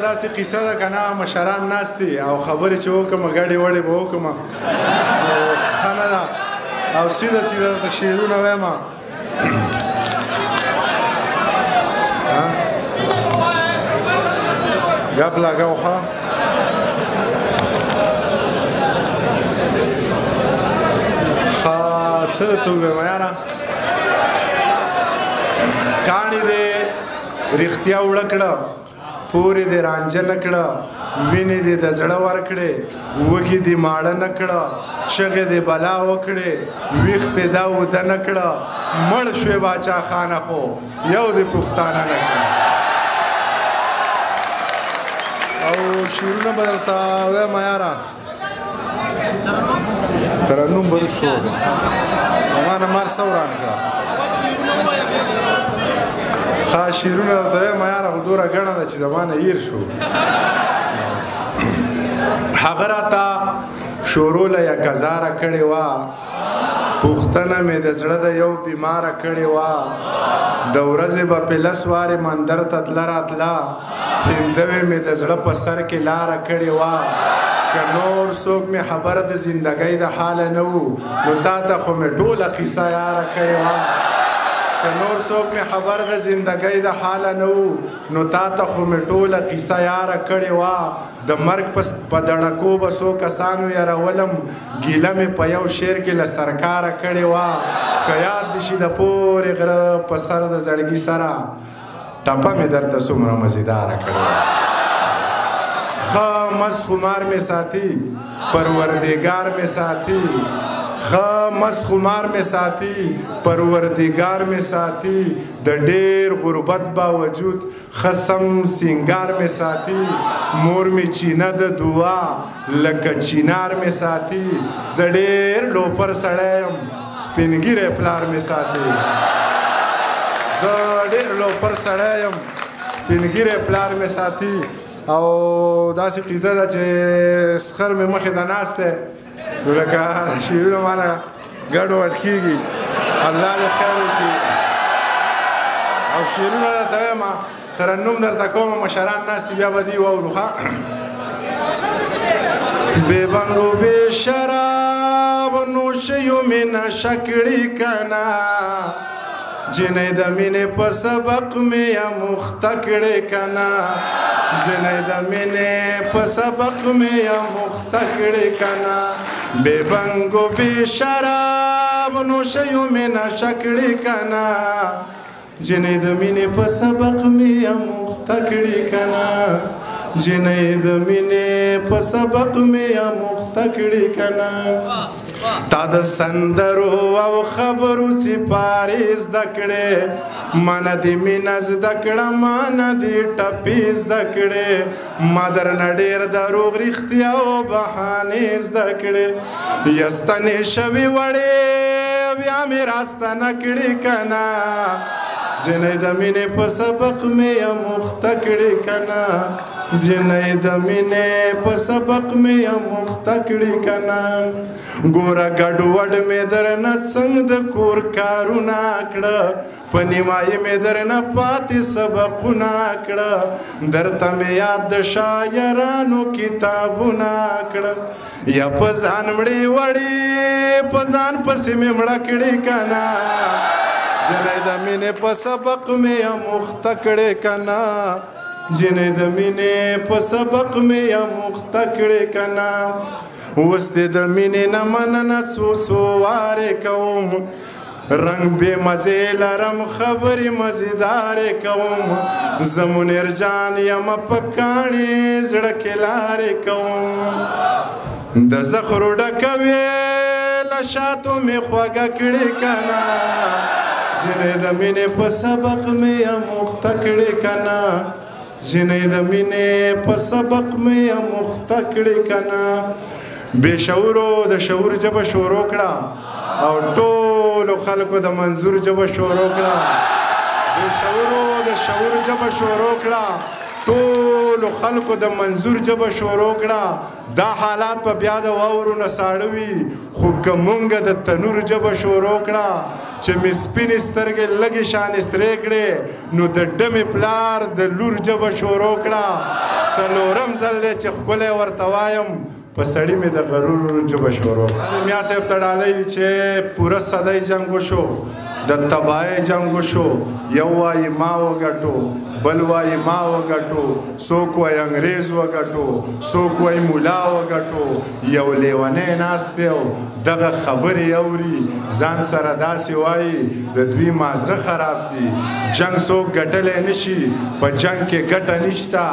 داسې قصه ده که نه مشران ناست دي او خبرې چې وکړم ګډې وړې به وکړم ښه نه ده او سیده سیده درته شعرونه وایم ګپ لګوه ښه څه درته ووایم یاره کاڼي دې رښتیا وړه کړه پورې دې رانجه نه کړه وینې دې د زړه ورکړې وږي دې ماړه نه کړه چغې دې بلا وکړې ویښ دې دا وده نه کړه مړ شوې باچا خانه خو یو دې پښتانه نه کړه او شعرونه به درته وایم یاره ترنم به رسو دی زما نه مار څه وران کړه ښه شعرونه درته وایم یاره خو دومره ګڼه ده چې زما نه هیر شو هغه راته شوروله یک هزاره کړې وه پوښتنه مې د زړه د یو بیماره کړې وه د ورځې به پې لس وارې مندر ته تله راتله هندوې مې د زړه په سر کې لاره کړې وه که نور څوک مې خبر د زندګۍ د حاله نه وو نو تا ته خو مې ټوله قصه یاره کړې وه که نور څوک مې خبر د زندګۍ د حاله نه وو نو تا ته خو مې ټوله قصه یاره کړې وه د مرګ په دړکو به څو کسانو یارولم ګیله مې په یو شعر کې له سرکاره کړې وه که یاد دې شي د پورې غره په سر د زړګي سره ټپه مې درته څومره مزیداره کړې وه ښه مست خمار مې ساتي پروردګار مې ساتي ښه مست خمار مې ساتي پروردګار مې ساتي د ډېر غربت باوجود ښه سم سینګار مې ساتي مور مې چینه د دعا لکه چینار مې ساتي زه ډېر لوپر سړی یم سپین ږیری پلار مې ساتي زه ډېر لوپر سړی یم سپین ږیری پلار مې ساتي او داسې قصه ده چې سخر مې مخې ته ناست دی نو لکه شعرونه مانه ګډوډ کېږي الله دې خیر وکړي او شعرونه درته وایم ترنم درته کوم مشران ناست دي بیا به دي واورو ښه بې بنګو بې شراب نوشیو مې نشه کړي که نه جنۍ د مینې په سبق مې اموخته کړې که نه جنۍ د مینې په سبق مې اموخته کړې که نه بې بنګو بې شراب نوشیو مې نشه کړې که نه جنۍ د مینې په سبق مې اموخته کړې که نه جنۍ د مینې په سبق مې اموخته کړې که نه تا د سندرو او خبرو سپارې زده کړې مانه دې مینه زده کړه مانه دې ټپې زده کړې ما درنه ډېر دروغ رښتیا او بهانې زده کړې یستنې شوې وړې بیا مې راستنه کړې که نه جنۍ د مینې په سبق مې اموخته کړې که نه جنۍ د مینې په سبق مې اموخته کړې که نه ګوره ګډوډ مې درنه څنګه د کور کارونه کړه په نیمایي مې درنه پاتې سبقونه کړه درته مې یاد د شاعرانو کتابونه کړه یا په ځان مړې وړې په ځان پسې مې مړه کړې که نه جنۍ د مینې په سبق مې اموخته کړې که نه جنۍ د مینې په سبق مې اموخته کړې که نه اوس دې د مینې نه مننه څو وارې کوم رنګ بې مزې لرم خبرې مزیدارې کوم زه منیر جان یم په کاڼې زړه کې لارې کوم د زخرو ډکه وې له شاتو مې خوږه کړې که نه جنۍ د مینې په سبق مې اموخته کړې که نه جنۍ د مینې په سبق مې اموخته کړې که نه بې شعورو د شعور ژبه شروع کړه او ټولو خلکو د منظور ژبه شروع کړه بې شعورو د شعور ژبه شروع کړه ټولو خلکو د منظور ژبه شروع کړه دا حالات په بیا د واورو نه ساړه وي خو که مونږ د تنور ژبه شروع کړه چې مې سپینې سترګې لږې شانې سرې کړې نو د ډمې پلار د لور ژبه شروع کړه څلورم ځل دی چې ښکلی ورته وایم په سړي مې د غرور ژبه شروع کړه میا صاحب ته ډالۍ چې پوره صدی جنګ وشو د تباهۍ جنګ وشو یو وایي ما وګټو بل وایي ما وګټو څوک وایي انګریز وګټو څوک وایي ملا وګټو یو لیونی ناست دی او دغه خبرې اوري ځان سره داسې وایي د دوی مازغه خراب دي جنګ څوک ګټلی نشي په جنګ کې ګټه نشته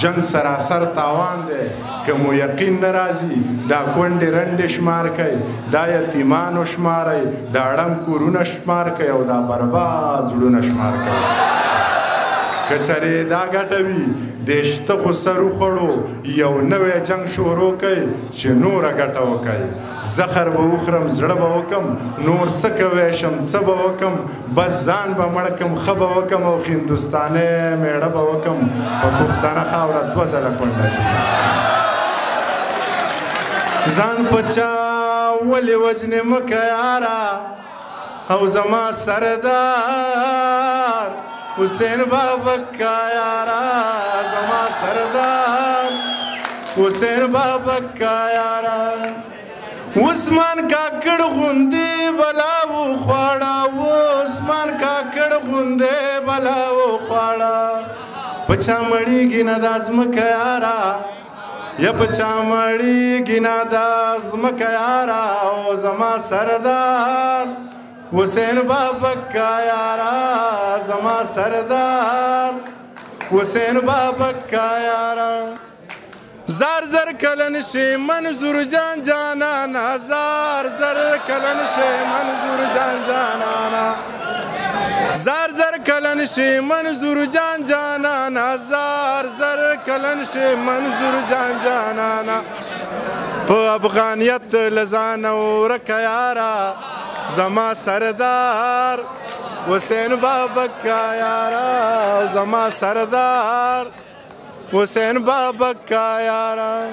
جنګ سراسر تاوان دی که مو یقین نه راځي دا کونډې رنډې شمار کوي دا یتیمانو شمارئ دا اړم کورونه شمار کوي او دا برباد زړونه شمار کوي که چرې دا ګټه وي دېشته خو سر وخوړو یو نوی جنګ شروع کوي چې نوره ګټه وکړي زخر به وخورم زړه به وکم نور څه کوی شم څه به وکم بس ځان به مړ کم ښه به وکم او هندوستانۍ میړه به وکم په پښتنه خاوره 2 ځله کونډه شم ځان په چا ولې وجنې مکه یاره او زما سردار حسین بابکا یارا زما سردار حسین بابکا یارا عثمان کاکڑ غوندې بلاو خواړه عثمان کاکڑ غوندې بلاو خواړه پچا مړیږي نه دا ځمکه یارا یا پچا مړیږي نه دا ځمکه یارا او زما سردار حسین بابکا یارا زما سردار حسین بابکا یارا زار زر کلن شی منظور جان جانانا زار زر کلن شی منظور جان جانانا زار زر کلن شی منظور جان جانانا زار زر کلن شی منظور جان جانانا په افغانیت لزانه ورکه یارا زما سردار حسین بابکا یارا زما سردار حسین بابکا یارا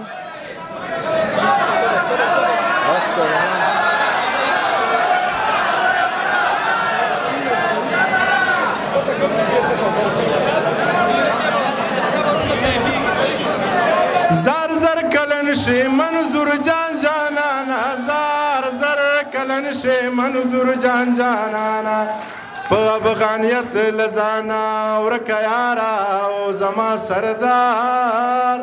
زار زر کلن شی منظور جان جانانا زار زر کلن شی منظور جان جانانا په افغانیت لزانا ورکه یارا او زما سردار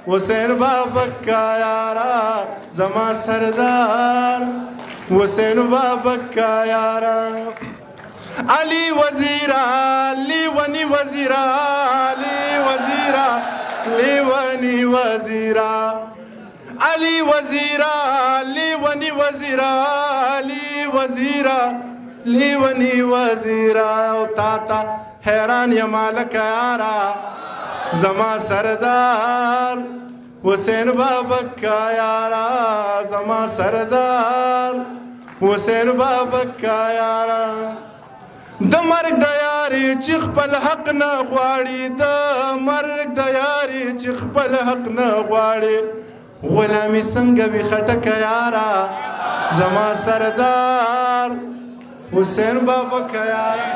حسین بابکا یارا زما سردار حسین بابکا یارا علی وزیرا لیونی وزیرا علی وزیرا لیونی وزیرا علی وزیرا لیونی وزیرا علی وزیرا لیونی وزیرا او تا حیران یما لکه یارا زما سردار حسین بابکا یارا زما سردار حسین بابکا یارا د مرګ د یاري چې خپل حق نه غواړي د مرګ د یاري چې خپل حق نه غواړي غلامي څنګه وي خټکه یارا زما سردار حسین بابکا یارا